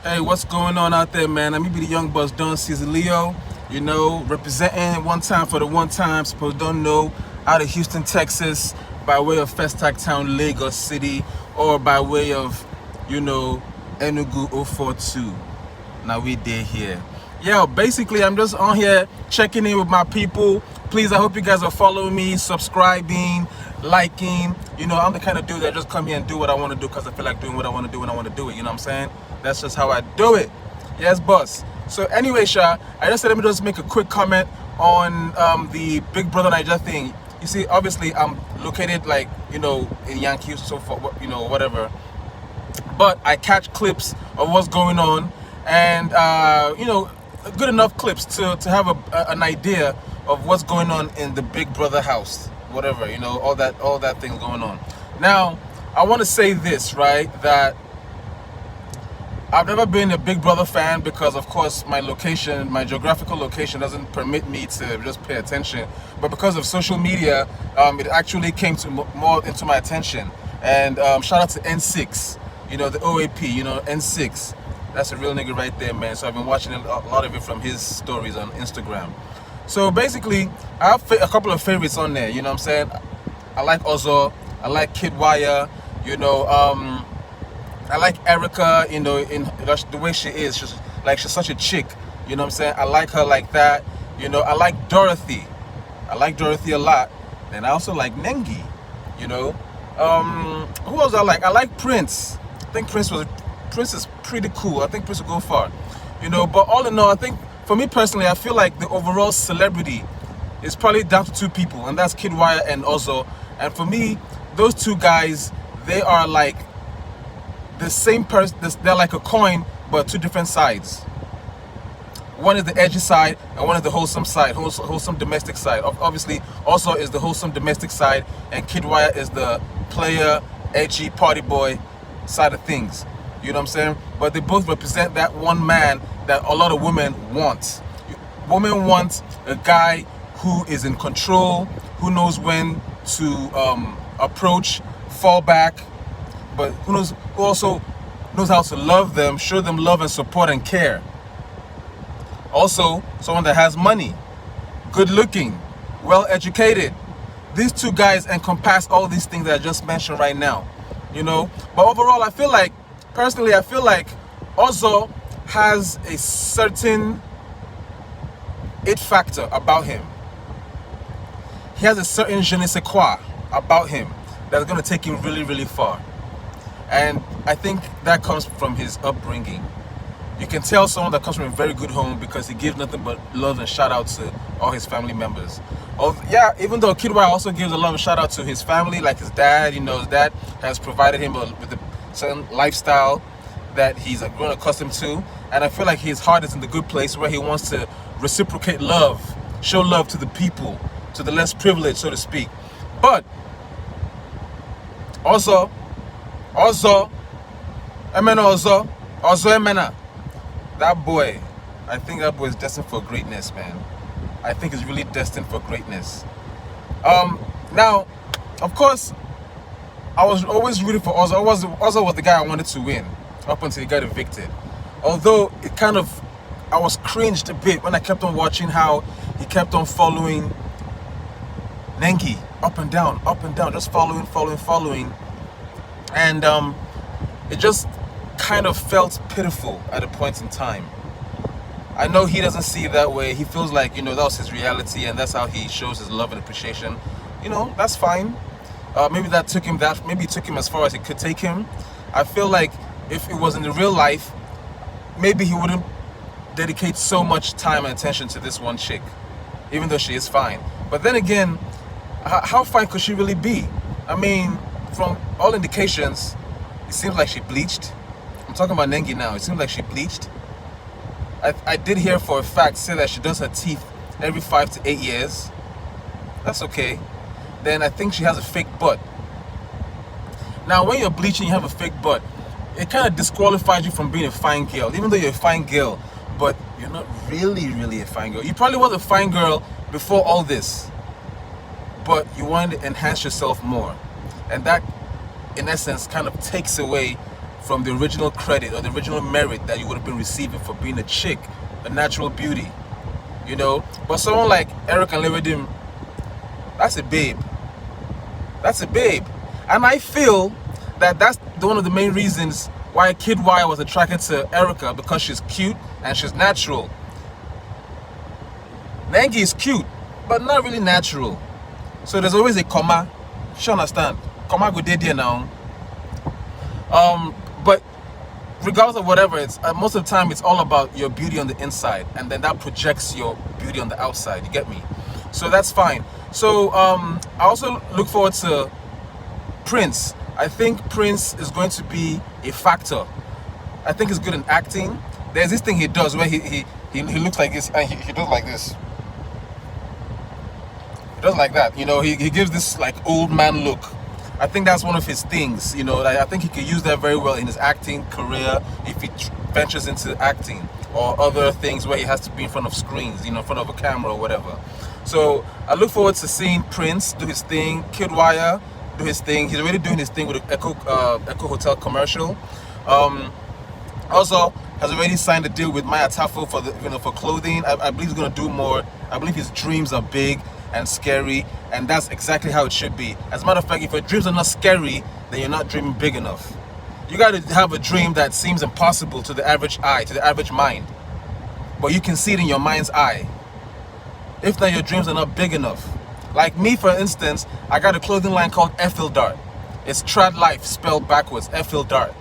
Hey, what's going on out there, man? I'm be the young buzz Don Caesar Leo, representing one time for the one time, suppose don't know, out of Houston, Texas, by way of Festac Town, Lagos City, or by way of, Enugu 042. Now we there here. Yeah, basically, I'm just on here checking in with my people. Please, I hope you guys are following me, subscribing, liking. I'm the kind of dude that just come here and do what I want to do because I feel like doing what I want to do when I want to do it. You know what I'm saying? That's just how I do it. Yes, boss. So anyway, Sha, I just said let me just make a quick comment on the Big Brother Naija thing. You see, obviously, I'm located in Yankee, so for whatever. But I catch clips of what's going on, and good enough clips to have an idea of what's going on in the Big Brother house, whatever, all that thing going on. Now, I want to say this, right, that I've never been a Big Brother fan because, of course, my geographical location doesn't permit me to just pay attention. But because of social media, it actually came to more into my attention. And shout out to N6, the OAP, N6. That's a real nigga right there, man. So I've been watching a lot of it from his stories on Instagram. So basically, I have a couple of favorites on there, you know what I'm saying? I like Ozo, I like Kidwaya, I like Erica, in the way she is. She's such a chick, you know what I'm saying? I like her like that. I like Dorothy. I like Dorothy a lot. And I also like Nengi, Who else I like? I like Prince. I think Prince is pretty cool. I think Prince will go far. But all in all, I think for me personally, I feel like the overall celebrity is probably down to two people, and that's Kidwaya and Ozo. And for me, those two guys, they are like the same person. They're like a coin, but two different sides. One is the edgy side, and one is the wholesome side, wholesome domestic side. Obviously, Ozo is the wholesome domestic side, and Kidwaya is the player, edgy, party boy side of things. You know what I'm saying? But they both represent that one man that a lot of women want. Women want a guy who is in control, who knows when to approach, fall back, but who also knows how to love them, show them love and support and care. Also, someone that has money, good looking, well educated. These two guys encompass all these things that I just mentioned right now. But overall, personally, I feel like Ozo has a certain it factor about him. He has a certain je ne sais quoi about him that's going to take him really, really far. And I think that comes from his upbringing. You can tell someone that comes from a very good home because he gives nothing but love and shout out to all his family members. Even though Kidwaya also gives a love and shout out to his family, like his dad, his dad has provided him with a certain lifestyle that he's grown accustomed to. And I feel like his heart is in the good place where he wants to reciprocate love, show love to the people, to the less privileged, so to speak. But also, that boy, I think that boy is destined for greatness, man. I think he's really destined for greatness. Now, of course, I was always rooting for Ozo. Ozo was the guy I wanted to win up until he got evicted. Although I was cringed a bit when I kept on watching how he kept on following Nengi up and down, just following. And it just kind of felt pitiful at a point in time. I know he doesn't see it that way. He feels like, that was his reality and that's how he shows his love and appreciation. That's fine. Maybe it took him as far as it could take him. I feel like if it was in the real life, maybe he wouldn't dedicate so much time and attention to this one chick, even though she is fine. But then again, how fine could she really be? I mean, from all indications, it seems like she bleached. I'm talking about Nengi now. It seems like she bleached. I did hear for a fact say that she does her teeth every 5 to 8 years. That's okay. Then I think she has a fake butt. Now, when you're bleaching, you have a fake butt. It kind of disqualifies you from being a fine girl, even though you're a fine girl, but you're not really a fine girl. You probably was a fine girl before all this, but you wanted to enhance yourself more. And that, in essence, kind of takes away from the original credit or the original merit that you would have been receiving for being a chick, a natural beauty, you know. But someone like Erica Lewedim, that's a babe. That's a babe. And I feel that that's one of the main reasons why Kidwaya was attracted to Erica, because she's cute and she's natural. Nengi is cute, but not really natural. So there's always a comma. You understand? Comma go there now. But regardless of whatever, it's most of the time it's all about your beauty on the inside, and then that projects your beauty on the outside. You get me? So that's fine. So I also look forward to Prince. I think Prince is going to be a factor. I think he's good in acting. There's this thing he does where he looks like this and he does like this. He does like that. You know, he gives this like old man look. I think that's one of his things. You know, like, I think he could use that very well in his acting career if he ventures into acting or other things where he has to be in front of screens, you know, in front of a camera or whatever. So I look forward to seeing Prince do his thing, Kidwaya do his thing. He's already doing his thing with the Echo Hotel commercial. Also has already signed a deal with Maya Tafo for the for clothing. I believe he's gonna do more. I believe his dreams are big and scary, and that's exactly how it should be. As a matter of fact, if your dreams are not scary, then you're not dreaming big enough. You got to have a dream that seems impossible to the average eye, to the average mind, but you can see it in your mind's eye. If not, your dreams are not big enough. Like me, for instance, I got a clothing line called Effil Dart. It's Trad Life spelled backwards, Effil Dart.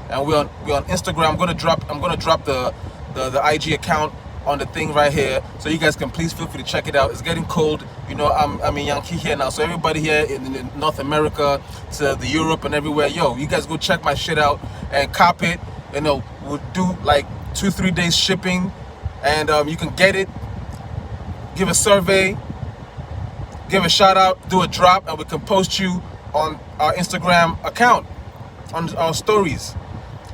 And we're on Instagram. I'm gonna drop the IG account on the thing right here, so you guys can please feel free to check it out. It's getting cold, you know. I'm in Yankee here now, so everybody here in North America to the Europe and everywhere, yo, you guys go check my shit out and cop it. You know, we'll do like 2-3 days shipping, and you can get it. Give a survey, give a shout out, do a drop, and we can post you on our Instagram account, on our stories.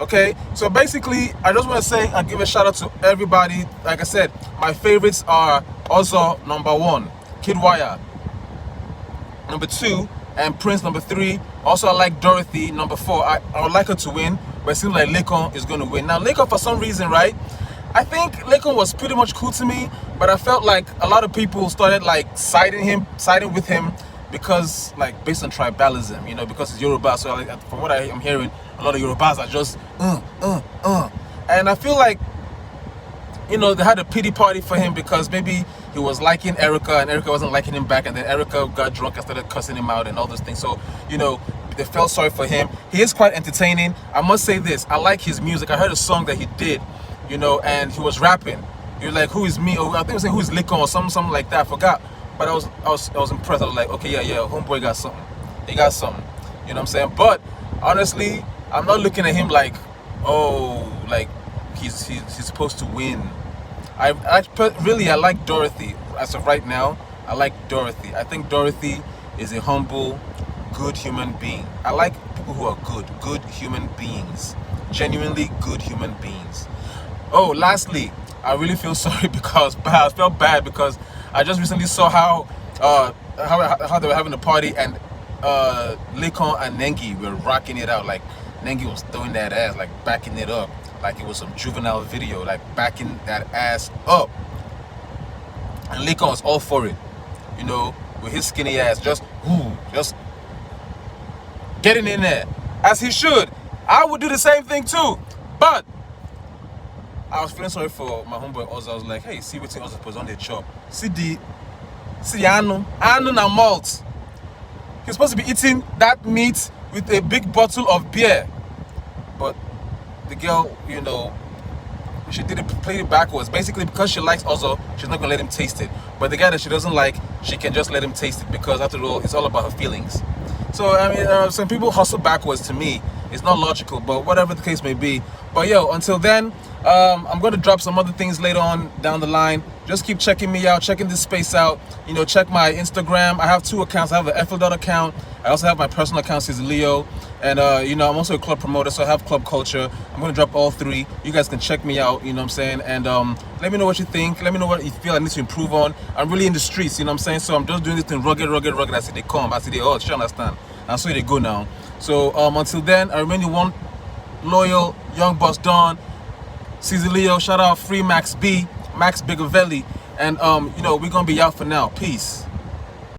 Okay, so basically, I just want to say and give a shout out to everybody. Like I said, my favorites are also number 1, Kidwaya, number 2, and Prince number 3. Also, I like Dorothy number 4. I would like her to win, but it seems like Laycon is going to win. Now, Laycon, for some reason, right? I think Laycon was pretty much cool to me, but I felt like a lot of people started like siding with him because, like, based on tribalism, you know, because it's Yoruba. So like, from what I am hearing, a lot of Yorubas are just and I feel like, you know, they had a pity party for him because maybe he was liking Erica and Erica wasn't liking him back, and then Erica got drunk and started cussing him out and all those things. So, you know, they felt sorry for him. He is quite entertaining. I must say this, I like his music. I heard a song that he did, you know, and he was rapping. He was like, "Who is me?" Or I think he was saying, "Who's Laycon?" or something like that. I forgot. But I was impressed. I was like, okay, yeah, homeboy got something. He got something. You know what I'm saying? But honestly, I'm not looking at him like, oh, like he's supposed to win. I like Dorothy. As of right now, I like Dorothy. I think Dorothy is a humble, good human being. I like people who are good human beings. Genuinely good human beings. Oh, lastly, I really feel sorry because I felt bad because I just recently saw how they were having a party, and Laycon and Nengi were rocking it out. Like, Nengi was throwing that ass, like backing it up, like it was some juvenile video, like backing that ass up. And Laycon was all for it, you know, with his skinny ass, just getting in there, as he should. I would do the same thing too, but I was feeling sorry for my homeboy Oz. I was like, hey, see what Oz was on the chop. See Anu na malt. He's supposed to be eating that meat with a big bottle of beer. But the girl, you know, she played it backwards. Basically, because she likes Ozo, she's not gonna let him taste it. But the guy that she doesn't like, she can just let him taste it, because after all, it's all about her feelings. So I mean, some people hustle backwards. To me, it's not logical, but whatever the case may be. But yo, until then, I'm going to drop some other things later on down the line. Just keep checking me out, checking this space out. You know, check my Instagram. I have 2 accounts. I have an Effil Dot account. I also have my personal account, Cesar Leo. And, you know, I'm also a club promoter, so I have club culture. I'm going to drop all 3. You guys can check me out, you know what I'm saying? And let me know what you think. Let me know what you feel I need to improve on. I'm really in the streets, you know what I'm saying? So I'm just doing this thing rugged. I see they come. I see they, oh, you understand? And so they go now. So until then, I remain Loyal, Young Boss Don, Caesar Leo, shout out Free Max B, Max Bigavelli, and you know, we're gonna be out for now. Peace.